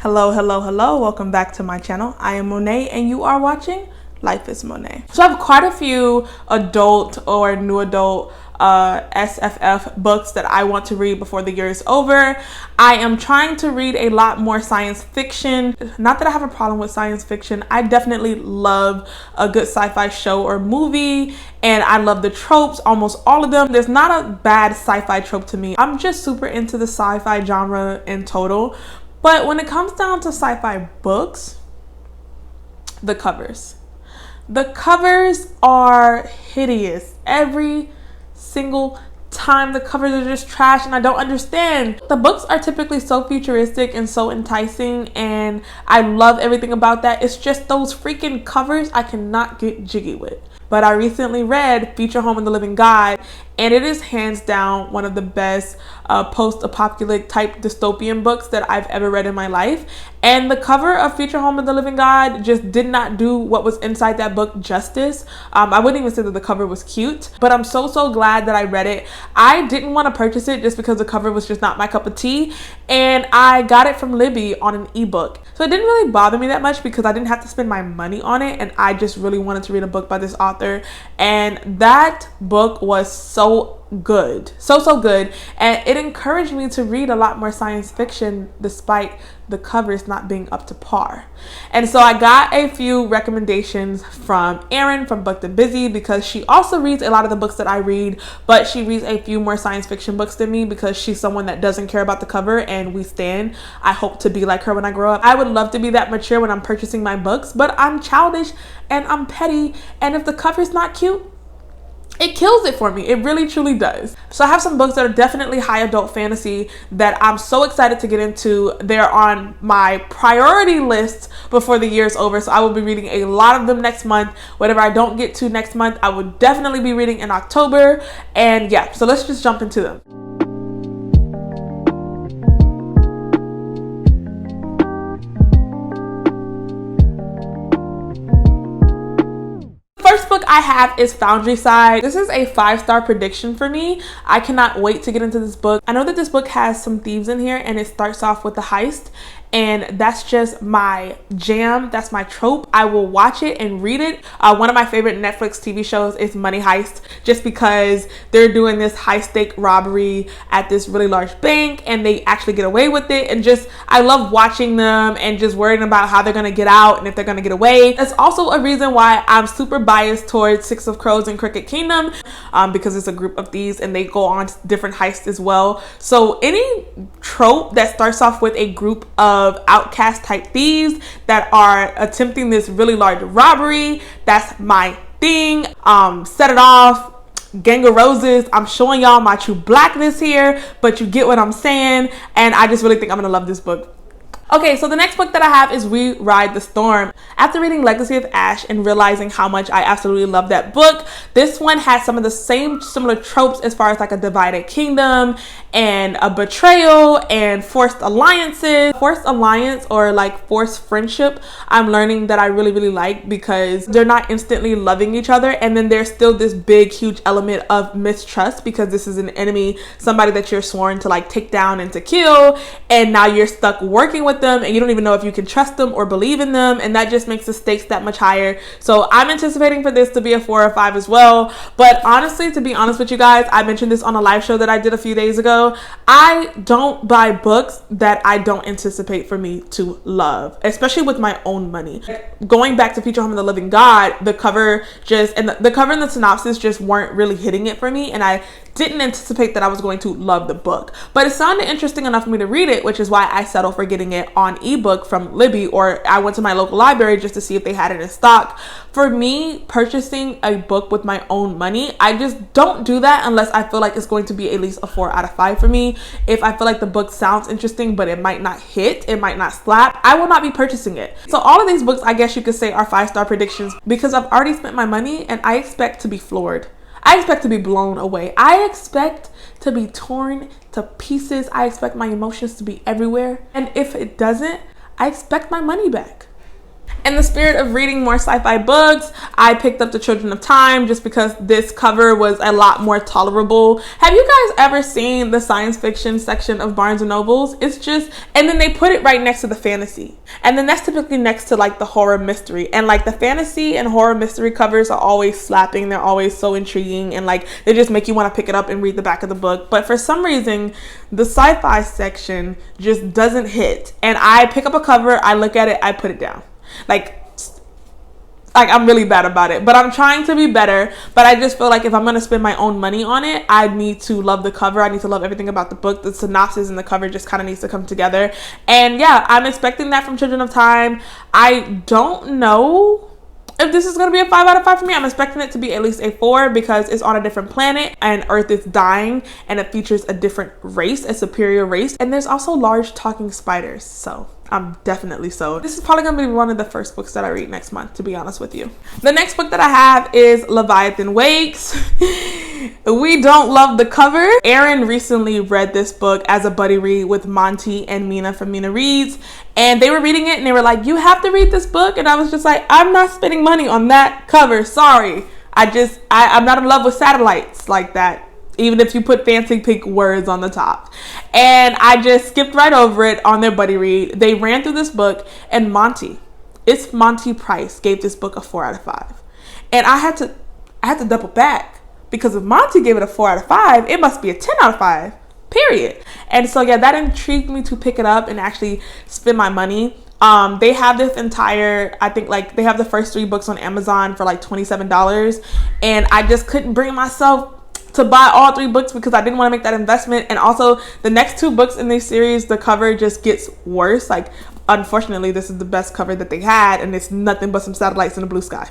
Hello, hello, hello. Welcome back to my channel. I am Monet and you are watching Life is Monet. So I have quite a few adult or new adult SFF books that I want to read before the year is over. I am trying to read a lot more science fiction. Not that I have a problem with science fiction. I definitely love a good sci-fi show or movie, and I love the tropes, almost all of them. There's not a bad sci-fi trope to me. I'm just super into the sci-fi genre in total. But when it comes down to sci-fi books, the covers are hideous. Every single time the covers are just trash, and I don't understand. The books are typically so futuristic and so enticing, and I love everything about that. It's just those freaking covers I cannot get jiggy with. But I recently read Future Home of the Living God, and it is hands down one of the best post-apocalyptic type dystopian books that I've ever read in my life. And the cover of Future Home of the Living God just did not do what was inside that book justice. I wouldn't even say that the cover was cute, but I'm so glad that I read it. I didn't want to purchase it just because the cover was just not my cup of tea, and I got it from Libby on an ebook. So it didn't really bother me that much because I didn't have to spend my money on it, and I just really wanted to read a book by this author. And that book was so good, so good, and it encouraged me to read a lot more science fiction despite the covers not being up to par. And so I got a few recommendations from Erin from Booked and Busy, because she also reads a lot of the books that I read, but she reads a few more science fiction books than me because she's someone that doesn't care about the cover, and we stand. I hope to be like her when I grow up. I would love to be that mature when I'm purchasing my books, but I'm childish and I'm petty, and if the cover's not cute, it kills it for me. It really truly does. So I have some books that are definitely high adult fantasy that I'm so excited to get into. They're on my priority list before the year's over, so I will be reading a lot of them next month. Whatever I don't get to next month, I would definitely be reading in October. And yeah, so let's just jump into them. First book I have is Foundry Side. This is a 5-star prediction for me. I cannot wait to get into this book. I know that this book has some thieves in here, and it starts off with the heist, and that's just my jam. That's my trope. I will watch it and read it. One of my favorite Netflix TV shows is Money Heist, just because they're doing this high stake robbery at this really large bank, and they actually get away with it. And just, I love watching them and just worrying about how they're gonna get out and if they're gonna get away. That's also a reason why I'm super biased towards Six of Crows and Cricket Kingdom, because it's a group of thieves and they go on different heists as well. So any trope that starts off with a group of outcast type thieves that are attempting this really large robbery, that's my thing. Set it off. Gang of Roses. I'm showing y'all my true blackness here, but you get what I'm saying, and I just really think I'm gonna love this book. Okay, so the next book that I have is We Ride the Storm. After reading Legacy of Ash and realizing how much I absolutely love that book, this one has some of the same similar tropes as far as like a divided kingdom and a betrayal and forced alliances. Forced alliance or like forced friendship, I'm learning that I really like, because they're not instantly loving each other, and then there's still this big huge element of mistrust because this is an enemy, somebody that you're sworn to like take down and to kill, and now you're stuck working with them and you don't even know if you can trust them or believe in them, and that just makes the stakes that much higher. So I'm anticipating for this to be a 4 or 5 as well. But honestly, to be honest with you guys, I mentioned this on a live show that I did a few days ago. I don't buy books that I don't anticipate for me to love, especially with my own money. Going back to Future Home of the Living God, the cover just, and the cover and the synopsis just weren't really hitting it for me, and I didn't anticipate that I was going to love the book. But it sounded interesting enough for me to read it, which is why I settled for getting it on ebook from Libby, or I went to my local library just to see if they had it in stock. For me, purchasing a book with my own money, I just don't do that unless I feel like it's going to be at least a 4 out of 5 for me. If I feel like the book sounds interesting but it might not hit, it might not slap, I will not be purchasing it. So all of these books, I guess you could say, are 5-star predictions because I've already spent my money and I expect to be floored. I expect to be blown away. I expect to be torn to pieces. I expect my emotions to be everywhere. And if it doesn't, I expect my money back. In the spirit of reading more sci-fi books, I picked up The Children of Time just because this cover was a lot more tolerable. Have you guys ever seen the science fiction section of Barnes & Nobles? It's just, and then they put it right next to the fantasy. And then that's typically next to like the horror mystery. And like the fantasy and horror mystery covers are always slapping. They're always so intriguing and like they just make you want to pick it up and read the back of the book. But for some reason, the sci-fi section just doesn't hit. And I pick up a cover, I look at it, I put it down. Like I'm really bad about it, but I'm trying to be better. But I just feel like if I'm going to spend my own money on it, I need to love the cover. I need to love everything about the book. The synopsis and the cover just kind of needs to come together. And yeah, I'm expecting that from Children of Time. I don't know if this is going to be a 5 out of 5 for me. I'm expecting it to be at least a 4 because it's on a different planet and Earth is dying and it features a different race, a superior race. And there's also large talking spiders. So I'm definitely sold. This is probably going to be one of the first books that I read next month, to be honest with you. The next book that I have is Leviathan Wakes. We don't love the cover. Aaron recently read this book as a buddy read with Monty and Mina from Mina Reads. And they were reading it and they were like, you have to read this book. And I was just like, I'm not spending money on that cover. Sorry. I'm not in love with satellites like that. Even if you put fancy pink words on the top. And I just skipped right over it on their buddy read. They ran through this book and Monty Price gave this book a 4 out of 5. And I had to double back because if Monty gave it a 4 out of 5, it must be a 10 out of 5, period. And so yeah, that intrigued me to pick it up and actually spend my money. They have this entire, I think like they have the first 3 books on Amazon for like $27. And I just couldn't bring myself to buy all 3 books because I didn't want to make that investment. And also the next 2 books in this series, the cover just gets worse. Like, unfortunately, this is the best cover that they had and it's nothing but some satellites in the blue sky.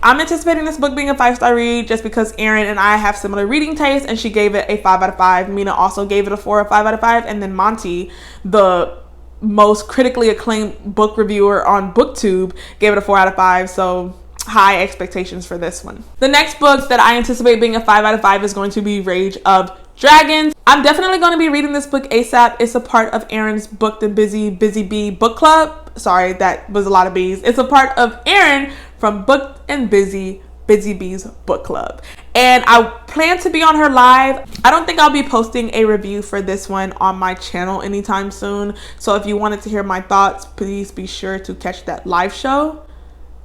I'm anticipating this book being a 5-star read just because Erin and I have similar reading tastes and she gave it a 5 out of 5. Mina also gave it a 4 or 5 out of 5. And then Monty, the most critically acclaimed book reviewer on BookTube, gave it a 4 out of 5. So high expectations for this one. The next book that I anticipate being a 5 out of 5 is going to be Rage of Dragons. I'm definitely going to be reading this book ASAP. It's a part of Erin's Booked and Busy Bee book club. Sorry, that was a lot of bees. It's a part of Erin from Booked and Busy Bee's book club. And I plan to be on her live. I don't think I'll be posting a review for this one on my channel anytime soon. So if you wanted to hear my thoughts, please be sure to catch that live show.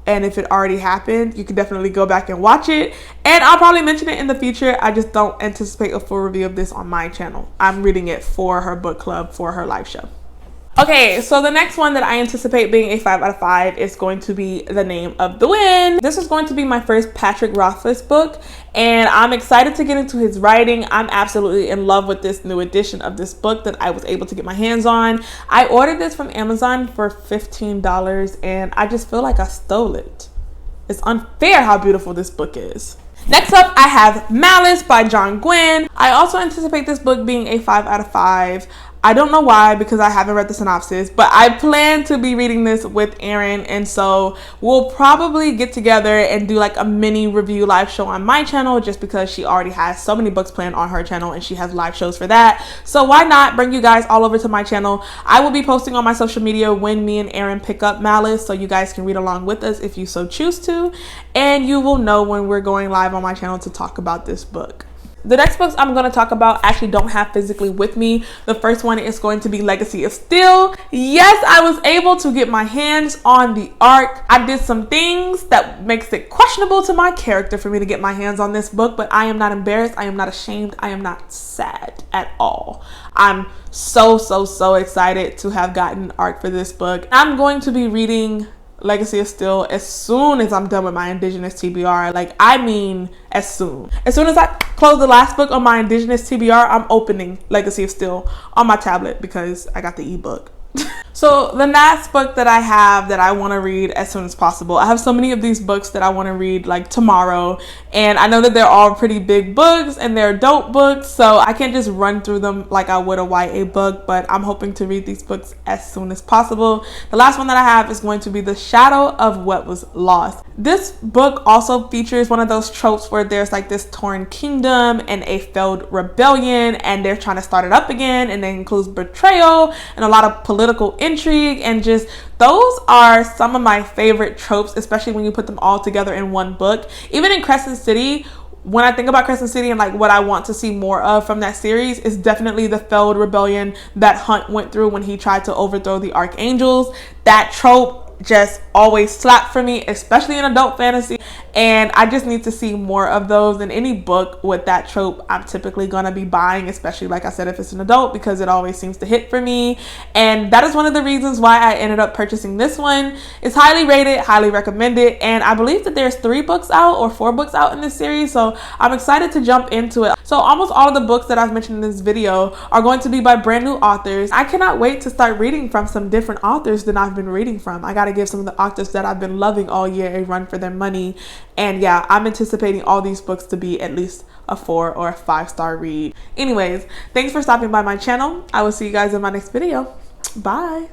And if it already happened, you can definitely go back and watch it. And I'll probably mention it in the future. I just don't anticipate a full review of this on my channel. I'm reading it for her book club, for her live show. Okay, so the next one that I anticipate being a 5 out of 5 is going to be The Name of the Wind. This is going to be my first Patrick Rothfuss book, and I'm excited to get into his writing. I'm absolutely in love with this new edition of this book that I was able to get my hands on. I ordered this from Amazon for $15, and I just feel like I stole it. It's unfair how beautiful this book is. Next up, I have Malice by John Gwynne. I also anticipate this book being a 5 out of 5. I don't know why because I haven't read the synopsis, but I plan to be reading this with Erin, and so we'll probably get together and do like a mini review live show on my channel just because she already has so many books planned on her channel and she has live shows for that. So why not bring you guys all over to my channel? I will be posting on my social media when me and Erin pick up Malice so you guys can read along with us if you so choose to, and you will know when we're going live on my channel to talk about this book. The next books I'm going to talk about actually don't have physically with me. The first one is going to be Legacy of Steel. Yes, I was able to get my hands on the ARC. I did some things that makes it questionable to my character for me to get my hands on this book, but I am not embarrassed. I am not ashamed. I am not sad at all. I'm so excited to have gotten ARC for this book. I'm going to be reading Legacy of Steel as soon as I'm done with my Indigenous TBR. Like, I mean, as soon as I close the last book on my Indigenous TBR, I'm opening Legacy of Steel on my tablet because I got the ebook. So the last book that I have that I want to read as soon as possible. I have so many of these books that I want to read like tomorrow, and I know that they're all pretty big books and they're dope books, so I can't just run through them like I would a YA book, but I'm hoping to read these books as soon as possible. The last one that I have is going to be The Shadow of What Was Lost. This book also features one of those tropes where there's like this torn kingdom and a failed rebellion and they're trying to start it up again, and it includes betrayal and a lot of political intrigue, and just those are some of my favorite tropes, especially when you put them all together in one book. Even in Crescent City, when I think about Crescent City and like what I want to see more of from that series, is definitely the failed rebellion that Hunt went through when he tried to overthrow the Archangels. That trope just always slapped for me, especially in adult fantasy, and I just need to see more of those. In any book with that trope, I'm typically gonna be buying, especially like I said, if it's an adult, because it always seems to hit for me. And that is one of the reasons why I ended up purchasing this one. It's highly rated, highly recommended, and I believe that there's 3 books out or 4 books out in this series, so I'm excited to jump into it. So almost all of the books that I've mentioned in this video are going to be by brand new authors. I cannot wait to start reading from some different authors than I've been reading from. I gotta give some of the authors that I've been loving all year a run for their money. And yeah, I'm anticipating all these books to be at least a 4 or a 5-star read. Anyways, thanks for stopping by my channel. I will see you guys in my next video. Bye.